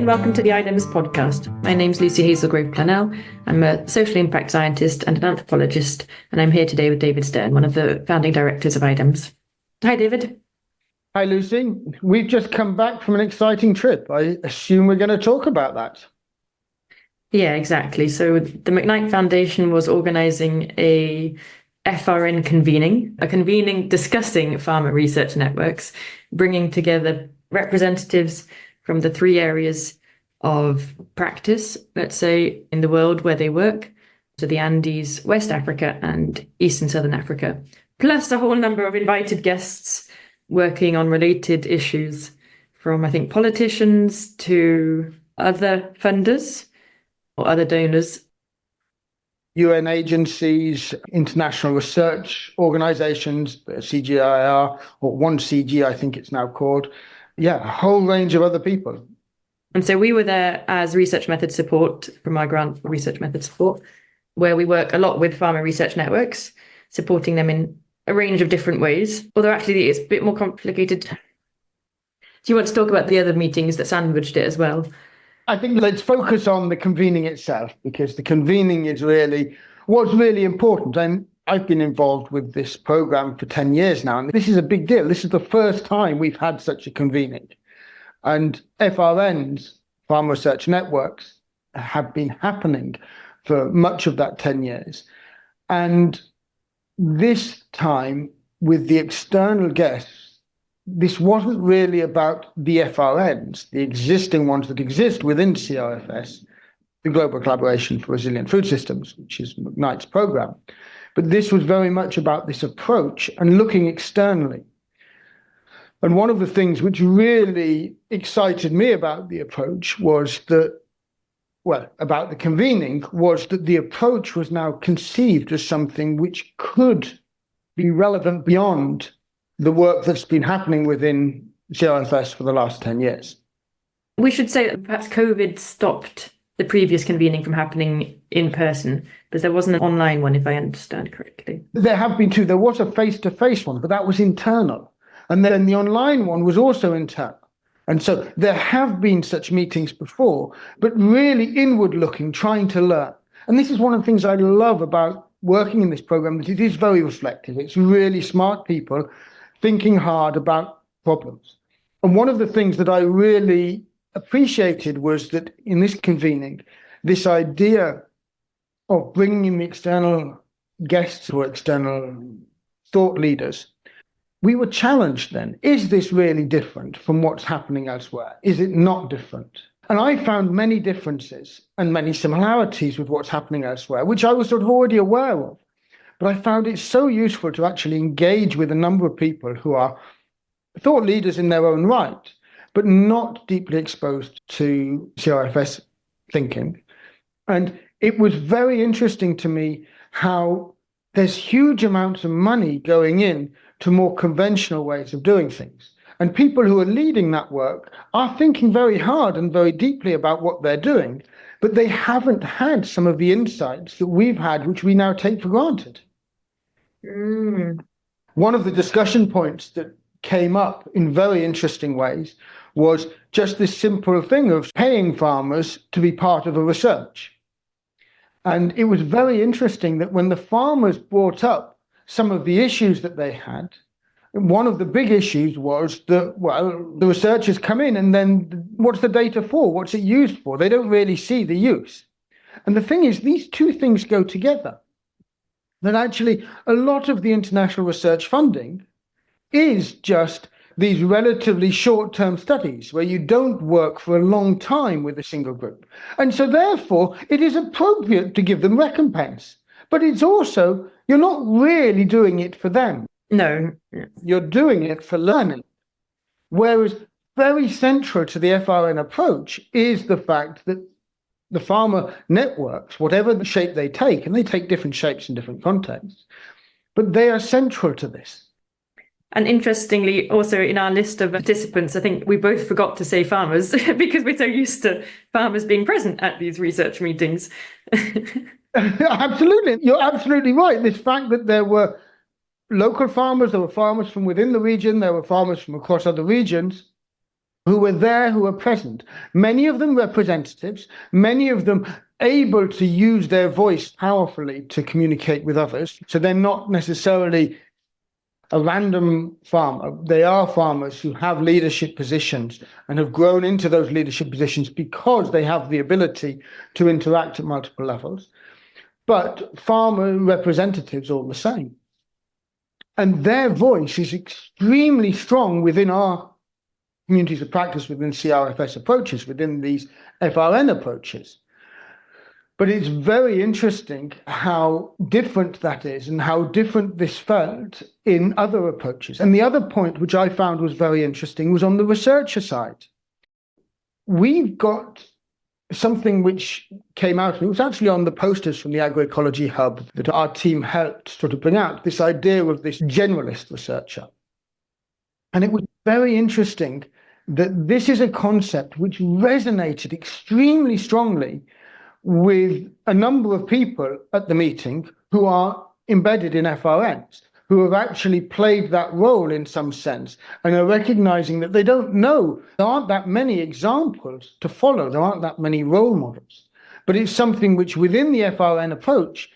and welcome to the IDEMS podcast. My name's Lucie Hazelgrove-Planell. I'm a social impact scientist and an anthropologist, and I'm here today with David Stern, one of the founding directors of IDEMS. Hi, David. Hi, Lucy. We've just come back from an exciting trip. I assume we're going to talk about that. Yeah, exactly. So the McKnight Foundation was organising a FRN Convening, a convening discussing farmer research networks, bringing together representatives from the three areas of practice, let's say, in the world where they work, so the Andes, West Africa, and East and Southern Africa, plus a whole number of invited guests working on related issues, from, I think, politicians to other funders or other donors. UN agencies, international research organizations, CGIAR, or 1CG, I think it's now called. Yeah, a whole range of other people. And so we were there as research method support from our grant for research method support, where we work a lot with farmer research networks, supporting them in a range of different ways, although actually it's a bit more complicated. Do you want to talk about the other meetings that sandwiched it as well? I think let's focus on the convening itself, because the convening was really important. And I've been involved with this program for 10 years now, and this is a big deal. This is the first time we've had such a convening. And FRNs, farm research networks, have been happening for much of that 10 years. And this time, with the external guests, this wasn't really about the FRNs, the existing ones that exist within CRFS, the Global Collaboration for Resilient Food Systems, which is McKnight's program. But this was very much about this approach and looking externally. And one of the things which really excited me about the approach was that, about the convening, was that the approach was now conceived as something which could be relevant beyond the work that's been happening within CRFS for the last 10 years. We should say that perhaps COVID stopped the previous convening from happening in person, but there wasn't an online one, if I understand correctly. There have been two. There was a face-to-face one, but that was internal. And then the online one was also internal. And so there have been such meetings before, but really inward-looking, trying to learn. And this is one of the things I love about working in this program, that it is very reflective. It's really smart people thinking hard about problems. And one of the things that I really appreciated was that in this convening, this idea of bringing in the external guests or external thought leaders, we were challenged then. Is this really different from what's happening elsewhere? Is it not different? And I found many differences and many similarities with what's happening elsewhere, which I was sort of already aware of. But I found it so useful to actually engage with a number of people who are thought leaders in their own right, but not deeply exposed to CRFS thinking. And it was very interesting to me how there's huge amounts of money going in to more conventional ways of doing things. And people who are leading that work are thinking very hard and very deeply about what they're doing, but they haven't had some of the insights that we've had, which we now take for granted. One of the discussion points that came up in very interesting ways was just this simple thing of paying farmers to be part of a research. And it was very interesting that when the farmers brought up some of the issues that they had, one of the big issues was that, the researchers come in and then what's the data for? What's it used for? They don't really see the use. And the thing is, these two things go together. That actually a lot of the international research funding is just these relatively short-term studies where you don't work for a long time with a single group. And so therefore, it is appropriate to give them recompense. But it's also, you're not really doing it for them. No. You're doing it for learning. Whereas very central to the FRN approach is the fact that the farmer networks, whatever the shape they take, and they take different shapes in different contexts, but they are central to this. And interestingly, also in our list of participants, I think we both forgot to say farmers because we're so used to farmers being present at these research meetings. Absolutely. You're absolutely right. This fact that there were local farmers, there were farmers from within the region, there were farmers from across other regions, who were there, who were present, many of them representatives, many of them able to use their voice powerfully to communicate with others. So they're not necessarily a random farmer. They are farmers who have leadership positions and have grown into those leadership positions because they have the ability to interact at multiple levels. But farmer representatives all the same. And their voice is extremely strong within our communities of practice, within CRFS approaches, within these FRN approaches. But it's very interesting how different that is and how different this felt in other approaches. And the other point which I found was very interesting was on the researcher side. We've got something which came out, it was actually on the posters from the Agroecology Hub that our team helped sort of bring out, this idea of this generalist researcher. And it was very interesting that this is a concept which resonated extremely strongly with a number of people at the meeting who are embedded in FRNs, who have actually played that role in some sense and are recognizing that they don't know. There aren't that many examples to follow. There aren't that many role models. But it's something which within the FRN approach,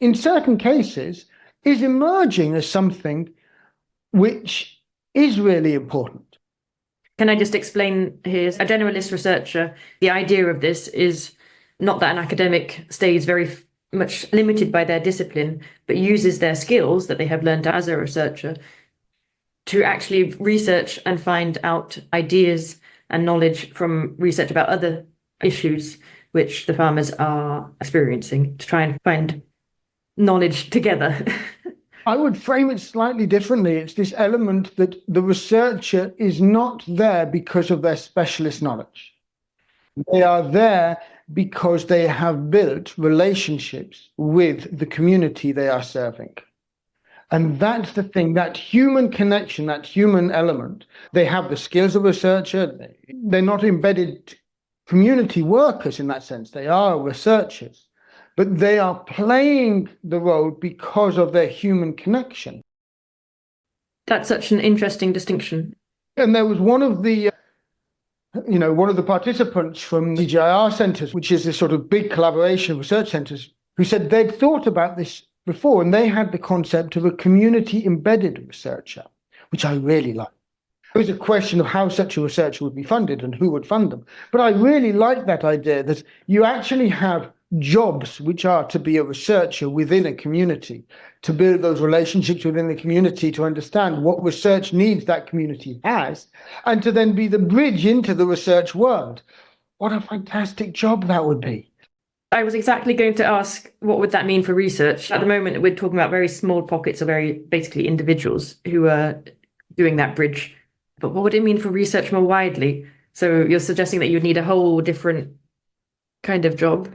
in certain cases, is emerging as something which is really important. Can I just explain here? A generalist researcher, the idea of this is not that an academic stays very much limited by their discipline, but uses their skills that they have learned as a researcher to actually research and find out ideas and knowledge from research about other issues which the farmers are experiencing, to try and find knowledge together. I would frame it slightly differently. It's this element that the researcher is not there because of their specialist knowledge. They are there because they have built relationships with the community they are serving. And that's the thing, that human connection, that human element. They have the skills of a researcher. They're not embedded community workers in that sense. They are researchers, but they are playing the role because of their human connection. That's such an interesting distinction. And there was one of the participants from the CGIAR centres, which is this sort of big collaboration of research centres, who said they'd thought about this before and they had the concept of a community embedded researcher, which I really like. It was a question of how such a researcher would be funded and who would fund them. But I really like that idea that you actually have jobs which are to be a researcher within a community, to build those relationships within the community, to understand what research needs that community has, and to then be the bridge into the research world. What a fantastic job that would be. I was exactly going to ask, what would that mean for research? At the moment, we're talking about very small pockets of very basically individuals who are doing that bridge. But what would it mean for research more widely? So you're suggesting that you'd need a whole different kind of job?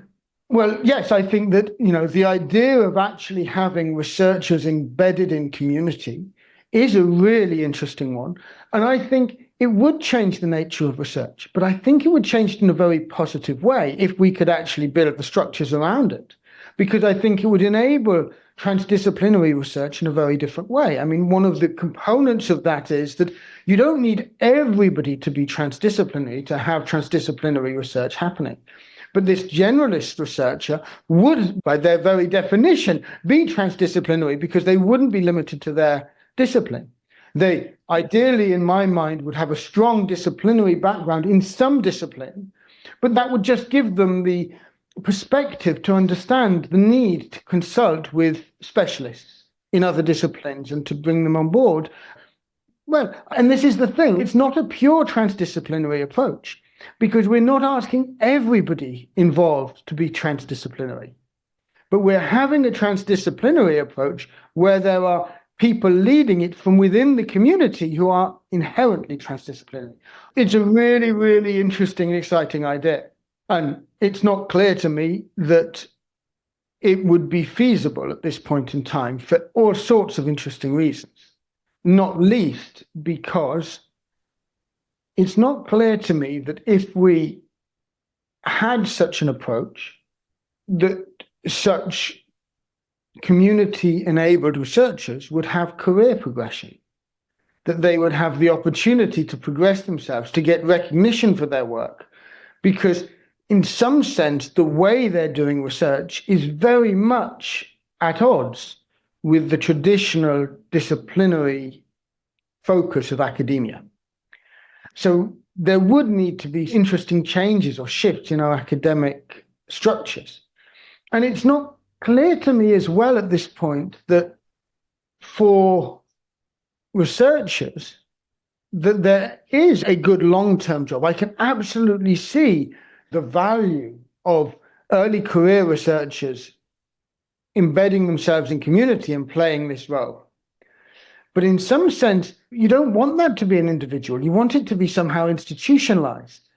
Well, yes, I think that, the idea of actually having researchers embedded in community is a really interesting one. And I think it would change the nature of research, but I think it would change it in a very positive way if we could actually build the structures around it, because I think it would enable transdisciplinary research in a very different way. I mean, one of the components of that is that you don't need everybody to be transdisciplinary to have transdisciplinary research happening. But this generalist researcher would, by their very definition, be transdisciplinary because they wouldn't be limited to their discipline. They, ideally, in my mind, would have a strong disciplinary background in some discipline, but that would just give them the perspective to understand the need to consult with specialists in other disciplines and to bring them on board. Well, and this is the thing, it's not a pure transdisciplinary approach, because we're not asking everybody involved to be transdisciplinary. But we're having a transdisciplinary approach where there are people leading it from within the community who are inherently transdisciplinary. It's a really, really interesting and exciting idea. And it's not clear to me that it would be feasible at this point in time for all sorts of interesting reasons, not least because it's not clear to me that if we had such an approach, that such community-enabled researchers would have career progression. that they would have the opportunity to progress themselves, to get recognition for their work. Because in some sense, the way they're doing research is very much at odds with the traditional disciplinary focus of academia. So there would need to be interesting changes or shifts in our academic structures. And it's not clear to me as well at this point that for researchers, that there is a good long-term job. I can absolutely see the value of early career researchers embedding themselves in community and playing this role. But in some sense, you don't want that to be an individual. You want it to be somehow institutionalized.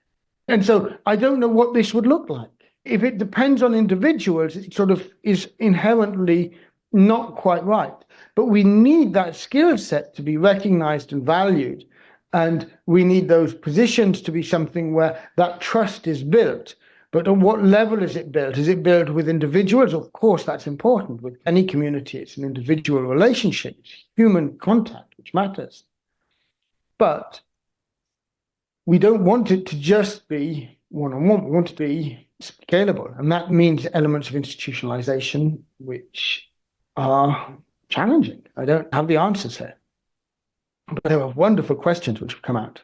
And so I don't know what this would look like. If it depends on individuals, it sort of is inherently not quite right. But we need that skill set to be recognized and valued. And we need those positions to be something where that trust is built. But at what level is it built? Is it built with individuals? Of course, that's important. With any community, it's an individual relationship, it's human contact, which matters. But we don't want it to just be one-on-one. We want it to be scalable. And that means elements of institutionalization, which are challenging. I don't have the answers here. But there are wonderful questions which have come out.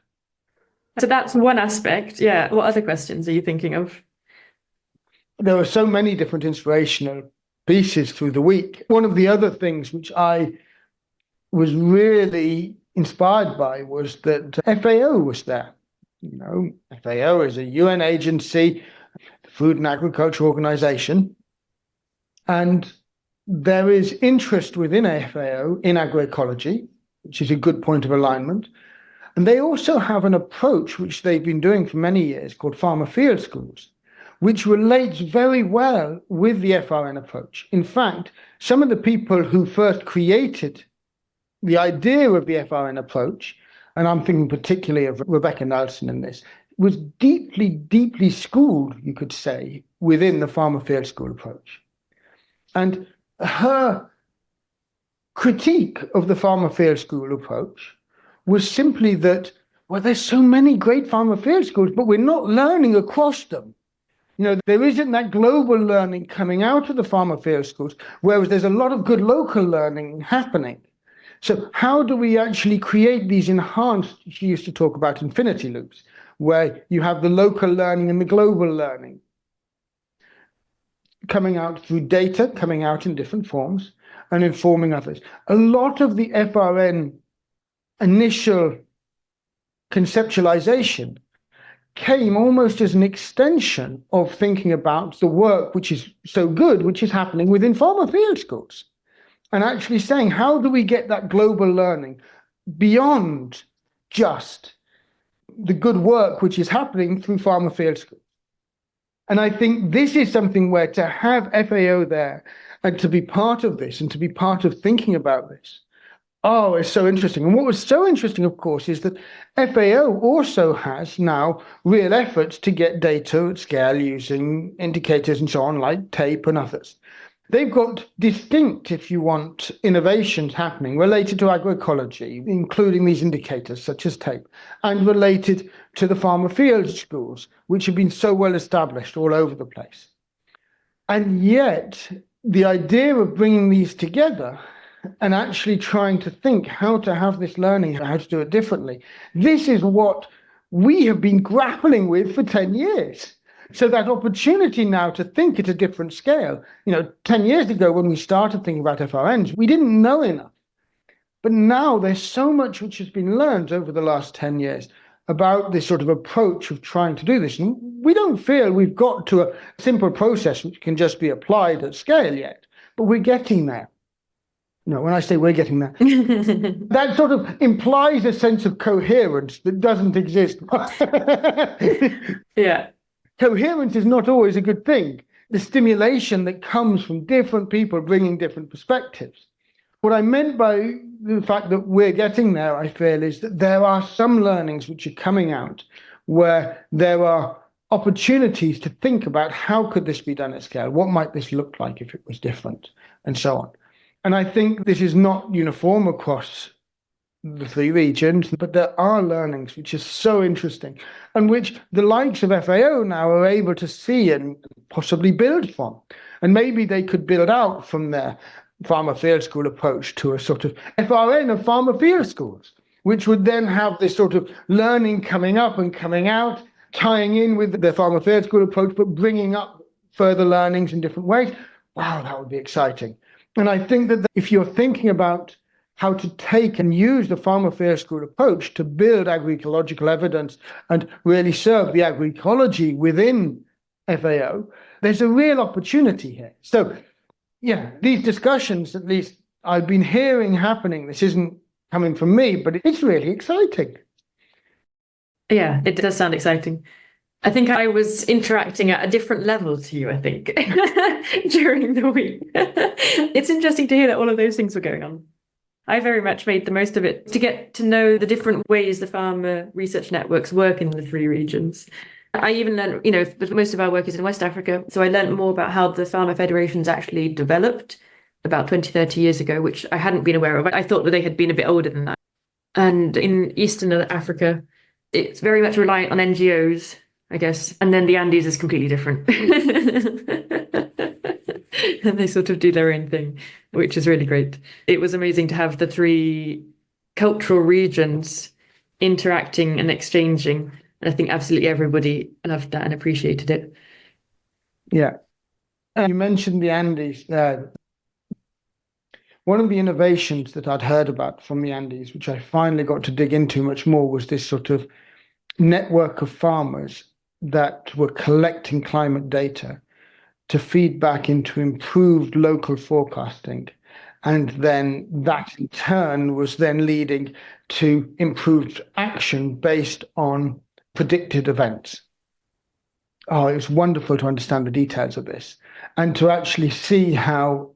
So that's one aspect. Yeah. What other questions are you thinking of? There were so many different inspirational pieces through the week. One of the other things which I was really inspired by was that FAO was there. You know, FAO is a UN agency, the Food and Agriculture Organization, and there is interest within FAO in agroecology, which is a good point of alignment. And they also have an approach, which they've been doing for many years, called farmer field schools, which relates very well with the FRN approach. In fact, some of the people who first created the idea of the FRN approach, and I'm thinking particularly of Rebecca Nelson in this, was deeply, deeply schooled, you could say, within the farmer field school approach. And her critique of the farmer field school approach was simply that, well, there's so many great farmer field schools, but we're not learning across them. You know, there isn't that global learning coming out of the farmer field schools, whereas there's a lot of good local learning happening. So how do we actually create these enhanced, she used to talk about infinity loops, where you have the local learning and the global learning coming out through data, coming out in different forms and informing others. A lot of the FRN initial conceptualization came almost as an extension of thinking about the work which is so good, which is happening within farmer field schools. And actually saying, how do we get that global learning beyond just the good work which is happening through farmer field schools? And I think this is something where to have FAO there and to be part of this and to be part of thinking about this, oh, it's so interesting. And what was so interesting, of course, is that FAO also has now real efforts to get data at scale using indicators and so on, like tape and others. They've got distinct, if you want, innovations happening related to agroecology, including these indicators such as tape, and related to the farmer field schools, which have been so well established all over the place. And yet, the idea of bringing these together and actually trying to think how to have this learning, how to do it differently, this is what we have been grappling with for 10 years. So that opportunity now to think at a different scale, 10 years ago when we started thinking about FRNs, we didn't know enough. But now there's so much which has been learned over the last 10 years about this sort of approach of trying to do this. And we don't feel we've got to a simple process which can just be applied at scale yet, but we're getting there. No, when I say we're getting there, that sort of implies a sense of coherence that doesn't exist. Yeah. Coherence is not always a good thing. The stimulation that comes from different people bringing different perspectives. What I meant by the fact that we're getting there, I feel, is that there are some learnings which are coming out where there are opportunities to think about how could this be done at scale? What might this look like if it was different? And so on. And I think this is not uniform across the three regions, but there are learnings which are so interesting and which the likes of FAO now are able to see and possibly build from. And maybe they could build out from their farmer field school approach to a sort of FRN of farmer field schools, which would then have this sort of learning coming up and coming out, tying in with the farmer field school approach, but bringing up further learnings in different ways. Wow, that would be exciting. And I think that if you're thinking about how to take and use the farmer field school approach to build agroecological evidence and really serve the agroecology within FAO, there's a real opportunity here. So, yeah, these discussions, at least I've been hearing happening, this isn't coming from me, but it's really exciting. Yeah, it does sound exciting. I think I was interacting at a different level to you, I think, during the week. It's interesting to hear that all of those things were going on. I very much made the most of it to get to know the different ways the farmer research networks work in the three regions. I even learned, most of our work is in West Africa, so I learned more about how the farmer federations actually developed about 20, 30 years ago, which I hadn't been aware of. I thought that they had been a bit older than that. And in Eastern Africa, it's very much reliant on NGOs, I guess. And then the Andes is completely different. And they sort of do their own thing, which is really great. It was amazing to have the three cultural regions interacting and exchanging. And I think absolutely everybody loved that and appreciated it. Yeah. You mentioned the Andes there. One of the innovations that I'd heard about from the Andes, which I finally got to dig into much more, was this sort of network of farmers that were collecting climate data to feed back into improved local forecasting. And then that in turn was then leading to improved action based on predicted events. Oh, it was wonderful to understand the details of this and to actually see how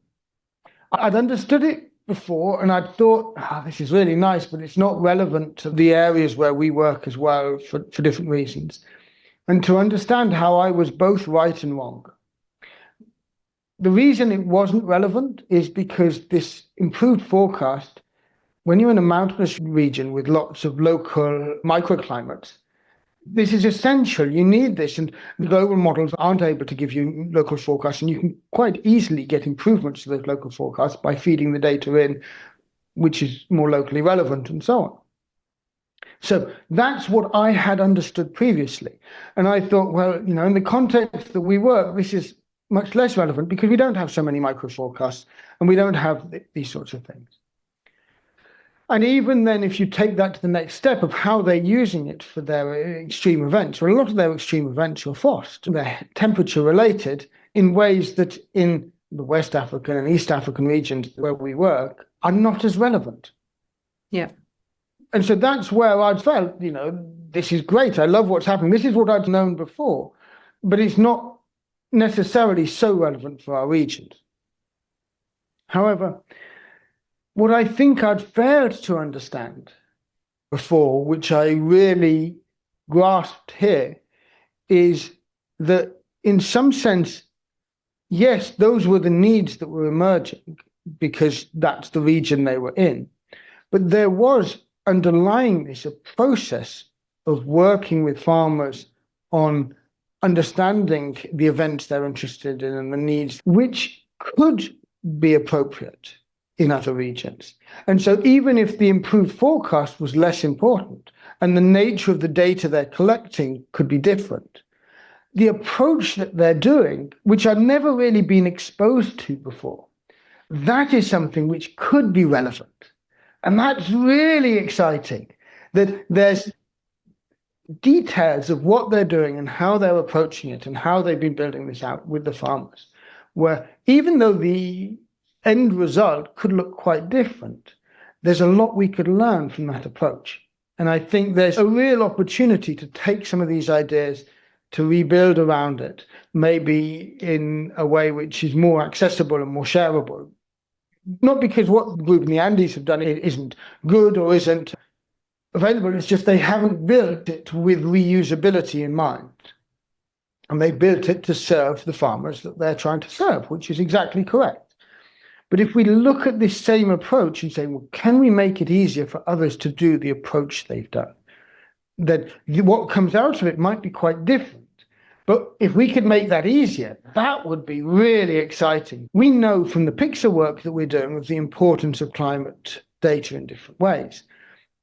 I'd understood it before and I'd thought, this is really nice, but it's not relevant to the areas where we work as well for different reasons. And to understand how I was both right and wrong. The reason it wasn't relevant is because this improved forecast, when you're in a mountainous region with lots of local microclimates, this is essential. You need this, and the global models aren't able to give you local forecasts, and you can quite easily get improvements to those local forecasts by feeding the data in, which is more locally relevant, and so on. So that's what I had understood previously. And I thought, well, in the context that we work, this is much less relevant because we don't have so many micro forecasts and we don't have these sorts of things. And even then, if you take that to the next step of how they're using it for their extreme events, well, a lot of their extreme events are frost. They're temperature related in ways that in the West African and East African regions where we work are not as relevant. Yeah. And so that's where I'd felt, this is great. I love what's happening. This is what I'd known before, but it's not necessarily so relevant for our regions. However, what I think I'd failed to understand before, which I really grasped here, is that in some sense, yes, those were the needs that were emerging because that's the region they were in. But there was underlying this a process of working with farmers on understanding the events they're interested in and the needs, which could be appropriate in other regions. And so even if the improved forecast was less important and the nature of the data they're collecting could be different, the approach that they're doing, which I've never really been exposed to before, that is something which could be relevant. And that's really exciting, that there's details of what they're doing and how they're approaching it and how they've been building this out with the farmers, where even though the end result could look quite different, there's a lot we could learn from that approach. And I think there's a real opportunity to take some of these ideas to rebuild around it, maybe in a way which is more accessible and more shareable. Not because what the group in the Andes have done isn't good or isn't available, it's just they haven't built it with reusability in mind. And they built it to serve the farmers that they're trying to serve, which is exactly correct. But if we look at this same approach and say, well, can we make it easier for others to do the approach they've done? Then what comes out of it might be quite different. But if we could make that easier, that would be really exciting. We know from the PICSA work that we're doing of the importance of climate data in different ways.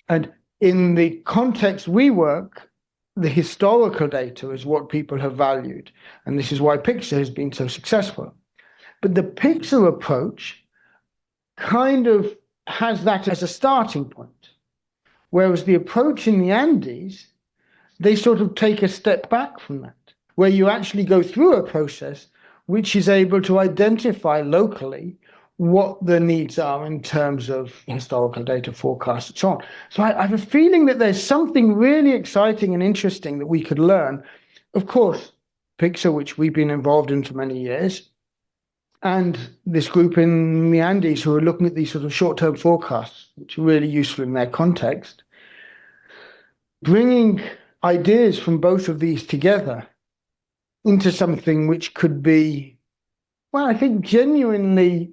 And in the context we work, the historical data is what people have valued. And this is why PICSA has been so successful. But the PICSA approach kind of has that as a starting point. Whereas the approach in the Andes, they sort of take a step back from that, where you actually go through a process which is able to identify locally what the needs are in terms of historical data forecasts and so on. So I have a feeling that there's something really exciting and interesting that we could learn. Of course, PICSA, which we've been involved in for many years, and this group in the Andes who are looking at these sort of short-term forecasts, which are really useful in their context, bringing ideas from both of these together into something which could be, well, I think genuinely,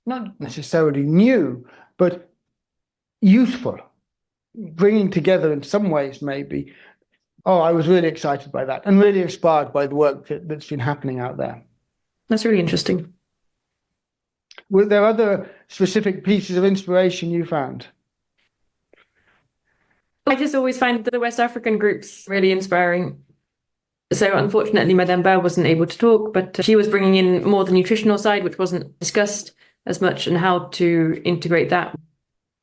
not necessarily new, but useful, bringing together in some ways maybe. Oh, I was really excited by that and really inspired by the work that's been happening out there. That's really interesting. Were there other specific pieces of inspiration you found? I just always find the West African groups really inspiring. So unfortunately, Madame Bao wasn't able to talk, but she was bringing in more the nutritional side, which wasn't discussed as much, and how to integrate that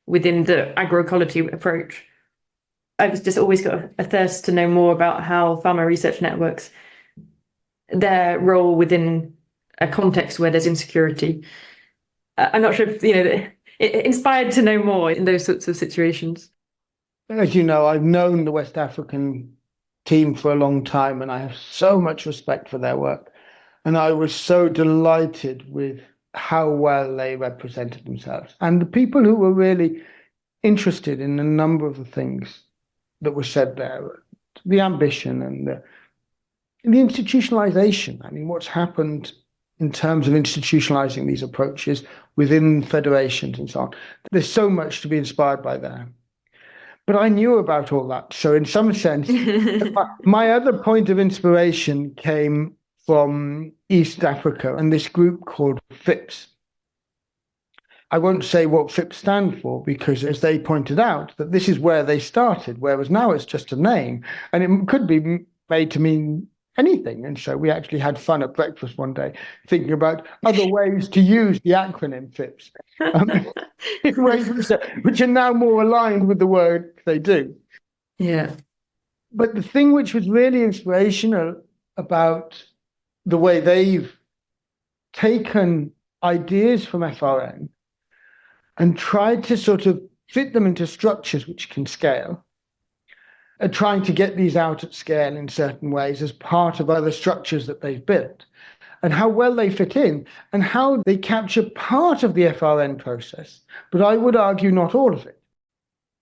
within the agroecology approach. I've just always got a thirst to know more about how farmer research networks, their role within a context where there's insecurity. I'm not sure if, inspired to know more in those sorts of situations. As you know, I've known the West African team for a long time, and I have so much respect for their work. And I was so delighted with how well they represented themselves. And the people who were really interested in a number of the things that were said there, the ambition and the institutionalization. I mean, what's happened in terms of institutionalizing these approaches within federations and so on. There's so much to be inspired by there. But I knew about all that. So in some sense, my other point of inspiration came from East Africa and this group called FIPS. I won't say what FIPS stand for, because as they pointed out, that this is where they started, whereas now it's just a name. And it could be made to mean anything. And so we actually had fun at breakfast one day thinking about other ways to use the acronym FIPS, in ways which are now more aligned with the work they do. Yeah. But the thing which was really inspirational about the way they've taken ideas from FRN and tried to sort of fit them into structures which can scale, are trying to get these out at scale in certain ways as part of other structures that they've built, and how well they fit in, and how they capture part of the FRN process, but I would argue not all of it.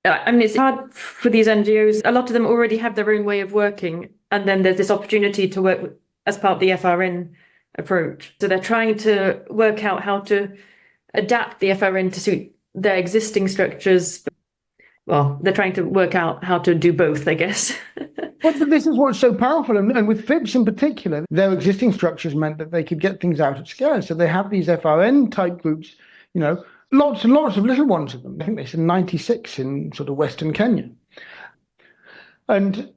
I mean, it's hard for these NGOs. A lot of them already have their own way of working, and then there's this opportunity to work as part of the FRN approach. So they're trying to work out how to adapt the FRN to suit their existing structures. Well, they're trying to work out how to do both, I guess. Well, this is what's so powerful. And with FIPS in particular, their existing structures meant that they could get things out at scale. So they have these FRN type groups, lots and lots of little ones of them. I think they said 96 in sort of Western Kenya. And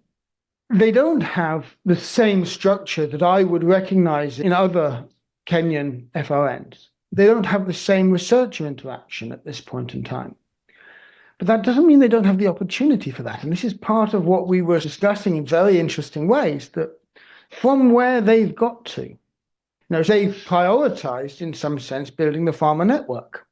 they don't have the same structure that I would recognize in other Kenyan FRNs. They don't have the same researcher interaction at this point in time. But that doesn't mean they don't have the opportunity for that. And this is part of what we were discussing in very interesting ways, that from where they've got to, they've prioritized, in some sense, building the farmer network.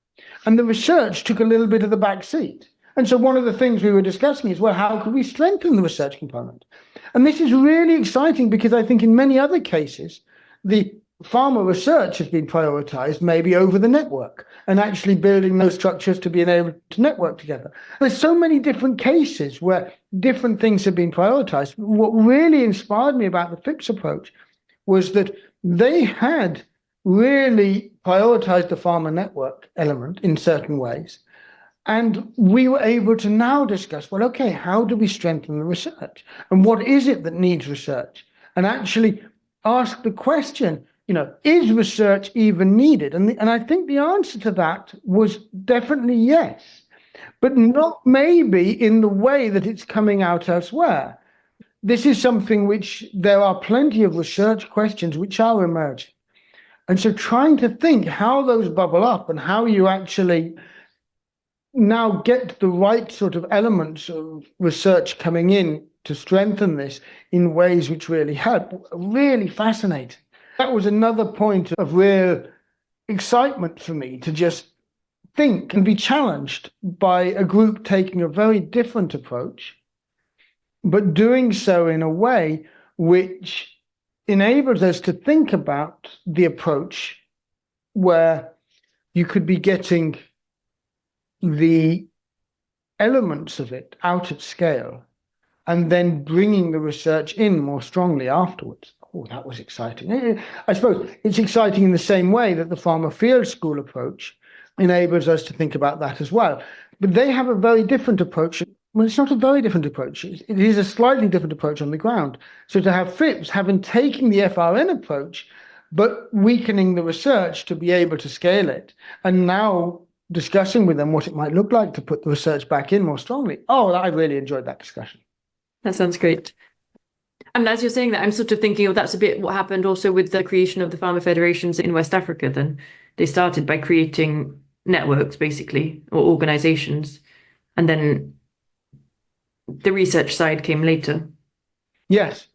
And the research took a little bit of the back seat. And so one of the things we were discussing is, well, how could we strengthen the research component? And this is really exciting because I think in many other cases, the farmer research has been prioritized maybe over the network and actually building those structures to be able to network together. There's so many different cases where different things have been prioritized. What really inspired me about the FIPS approach was that they had really prioritized the farmer network element in certain ways. And we were able to now discuss, well, okay, how do we strengthen the research? And what is it that needs research? And actually ask the question, is research even needed? And I think the answer to that was definitely yes, but not maybe in the way that it's coming out elsewhere. This is something which there are plenty of research questions which are emerging. And so trying to think how those bubble up and how you actually now get the right sort of elements of research coming in to strengthen this in ways which really help, really fascinating. That was another point of real excitement for me, to just think and be challenged by a group taking a very different approach, but doing so in a way which enables us to think about the approach where you could be getting the elements of it out at scale and then bringing the research in more strongly afterwards. Oh, that was exciting. I suppose it's exciting in the same way that the farmer field school approach enables us to think about that as well. But they have a very different approach. Well, it's not a very different approach. It is a slightly different approach on the ground. So to have FIPS having taken the FRN approach, but weakening the research to be able to scale it, and now discussing with them what it might look like to put the research back in more strongly. Oh, I really enjoyed that discussion. That sounds great. And as you're saying that, I'm sort of thinking, that's a bit what happened also with the creation of the farmer federations in West Africa then. They started by creating networks, basically, or organizations, and then the research side came later. Yes,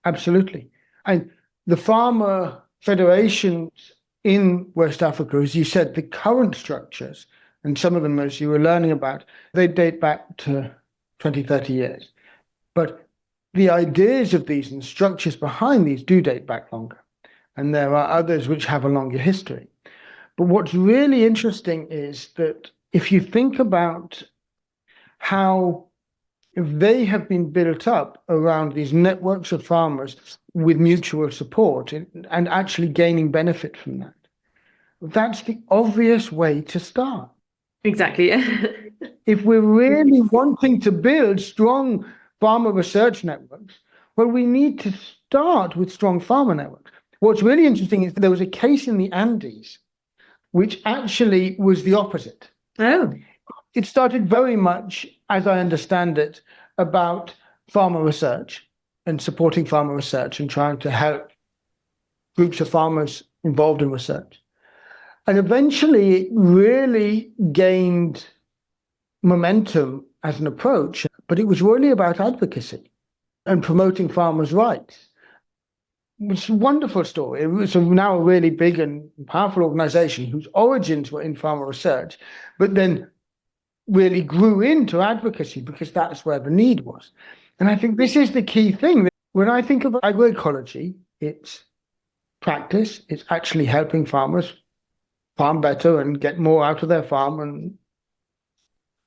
absolutely. And the farmer federations in West Africa, as you said, the current structures, and some of them, as you were learning about, they date back to 20, 30 years. But the ideas of these and structures behind these do date back longer. And there are others which have a longer history. But what's really interesting is that if you think about how they have been built up around these networks of farmers with mutual support and actually gaining benefit from that, that's the obvious way to start. Exactly. If we're really wanting to build strong farmer research networks, well, we need to start with strong farmer networks. What's really interesting is that there was a case in the Andes which actually was the opposite. Oh. It started very much, as I understand it, about farmer research and supporting farmer research and trying to help groups of farmers involved in research. And eventually it really gained momentum as an approach, but it was really about advocacy and promoting farmers' rights. It's a wonderful story. It was now a really big and powerful organization whose origins were in farmer research, but then really grew into advocacy because that's where the need was. And I think this is the key thing. When I think of agroecology, it's practice. It's actually helping farmers farm better and get more out of their farm and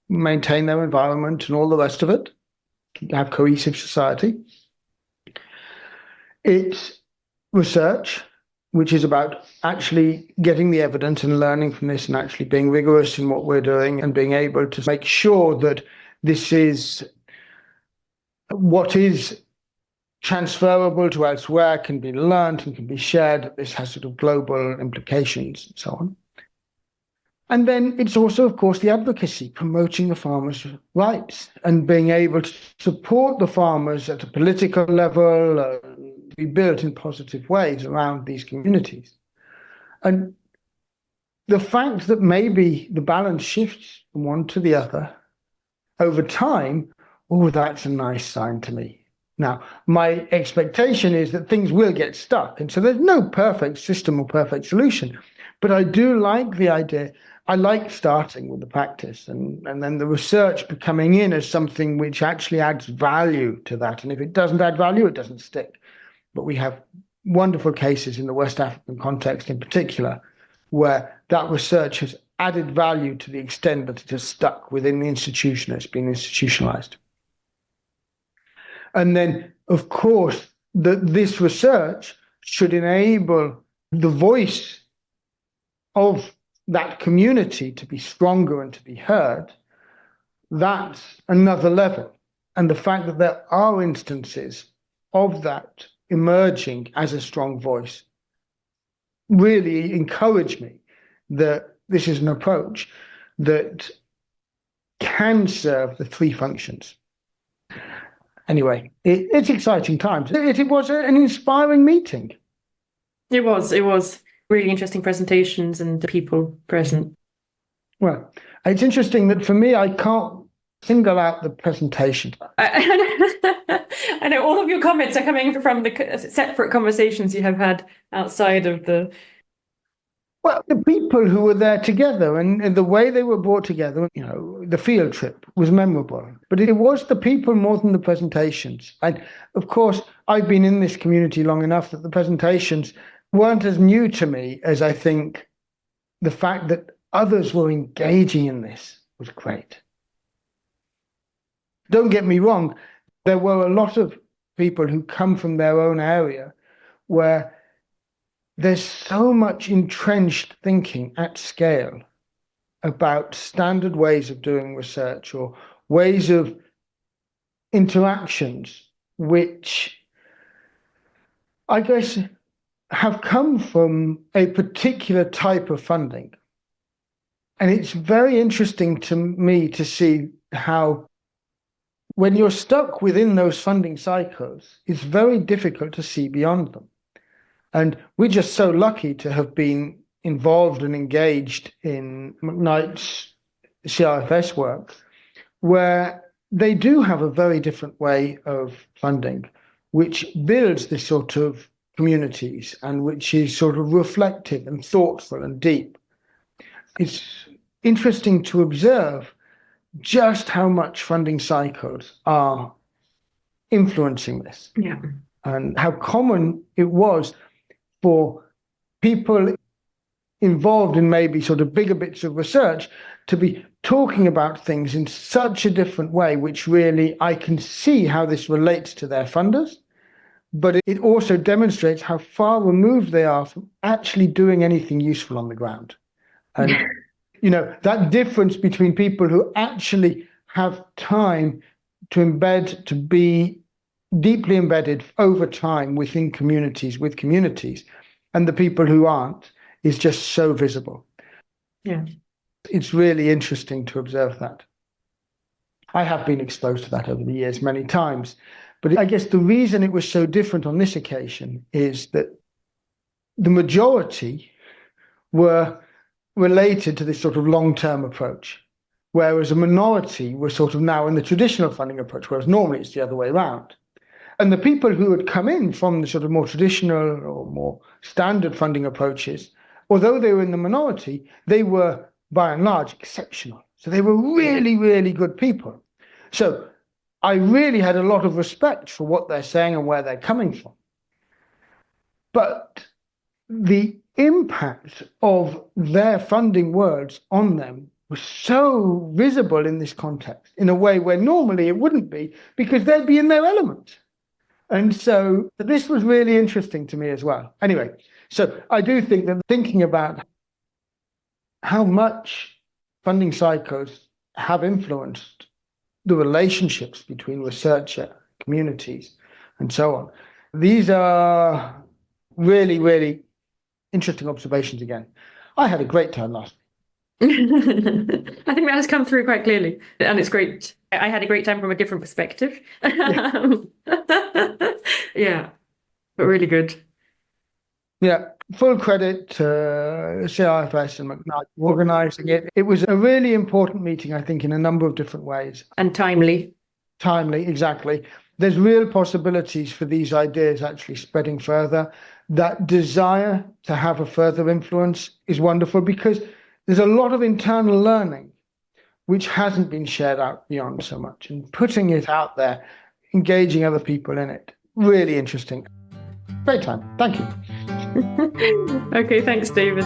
maintain their environment and all the rest of it, have cohesive society. It's research, which is about actually getting the evidence and learning from this and actually being rigorous in what we're doing and being able to make sure that this is what is transferable to elsewhere, can be learned and can be shared. This has sort of global implications and so on. And then it's also, of course, the advocacy, promoting the farmers' rights and being able to support the farmers at a political level, be built in positive ways around these communities. And the fact that maybe the balance shifts from one to the other over time, oh, that's a nice sign to me. Now, my expectation is that things will get stuck. And so there's no perfect system or perfect solution. But I do like the idea. I like starting with the practice and then the research coming in as something which actually adds value to that. And if it doesn't add value, it doesn't stick. But we have wonderful cases in the West African context in particular, where that research has added value to the extent that it has stuck within the institution, it's been institutionalized. And then, of course, this research should enable the voice of that community to be stronger and to be heard, that's another level. And the fact that there are instances of that emerging as a strong voice really encouraged me that this is an approach that can serve the three functions. Anyway, it's exciting times. It was an inspiring meeting. It was really interesting presentations and the people present. Well, it's interesting that for me, I can't single out the presentation. I know all of your comments are coming from the separate conversations you have had outside of the... Well, the people who were there together and the way they were brought together, the field trip was memorable. But it was the people more than the presentations. And of course, I've been in this community long enough that the presentations weren't as new to me as I think the fact that others were engaging in this was great. Don't get me wrong, there were a lot of people who come from their own area where there's so much entrenched thinking at scale about standard ways of doing research or ways of interactions, which I guess have come from a particular type of funding. And it's very interesting to me to see how, when you're stuck within those funding cycles, it's very difficult to see beyond them. And we're just so lucky to have been involved and engaged in McKnight's CRFS work, where they do have a very different way of funding, which builds this sort of communities and which is sort of reflective and thoughtful and deep. It's interesting to observe just how much funding cycles are influencing this. Yeah. And how common it was for people involved in maybe sort of bigger bits of research to be talking about things in such a different way, which really I can see how this relates to their funders, but it also demonstrates how far removed they are from actually doing anything useful on the ground. And, that difference between people who actually have time to embed, to be deeply embedded over time within communities, with communities, and the people who aren't, is just so visible. Yeah. It's really interesting to observe that. I have been exposed to that over the years many times, but I guess the reason it was so different on this occasion is that the majority were related to this sort of long-term approach, whereas a minority were sort of now in the traditional funding approach, whereas normally it's the other way around. And the people who had come in from the sort of more traditional or more standard funding approaches, although they were in the minority, they were by and large exceptional. So they were really, really good people. So I really had a lot of respect for what they're saying and where they're coming from. But the impact of their funding words on them was so visible in this context, in a way where normally it wouldn't be, because they'd be in their element. And so this was really interesting to me as well. Anyway, so I do think that thinking about how much funding cycles have influenced the relationships between researcher, communities, and so on, these are really, really interesting observations again. I had a great time last week. I think that has come through quite clearly, and it's great. I had a great time from a different perspective. Yeah, but really good. Yeah, full credit to CRFS and McKnight for organising it. It was a really important meeting, I think, in a number of different ways. And timely. Timely, exactly. There's real possibilities for these ideas actually spreading further. That desire to have a further influence is wonderful, because there's a lot of internal learning which hasn't been shared out beyond so much, and putting it out there, engaging other people in it, really interesting. Great time. Thank you. Okay, thanks, David.